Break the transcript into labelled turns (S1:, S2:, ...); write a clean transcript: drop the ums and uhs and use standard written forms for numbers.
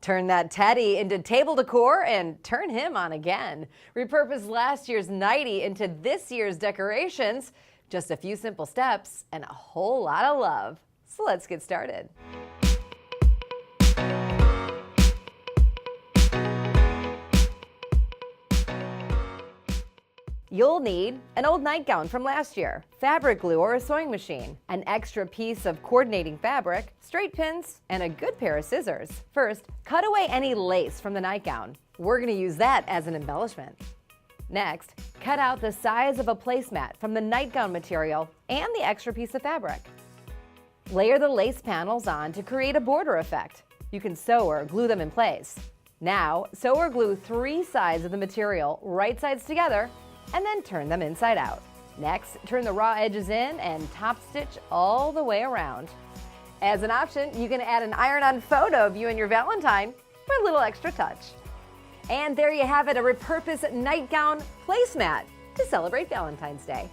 S1: Turn that teddy into table decor and turn him on again. Repurpose last year's nightie into this year's decorations. Just a few simple steps and a whole lot of love. So let's get started. You'll need an old nightgown from last year, fabric glue or a sewing machine, an extra piece of coordinating fabric, straight pins, and a good pair of scissors. First, cut away any lace from the nightgown. We're going to use that as an embellishment. Next, cut out the size of a placemat from the nightgown material and the extra piece of fabric. Layer the lace panels on to create a border effect. You can sew or glue them in place. Now, sew or glue 3 sides of the material right sides together and then turn them inside out. Next, turn the raw edges in and top stitch all the way around. As an option, you can add an iron-on photo of you and your Valentine for a little extra touch. And there you have it, a repurposed nightgown placemat to celebrate Valentine's Day.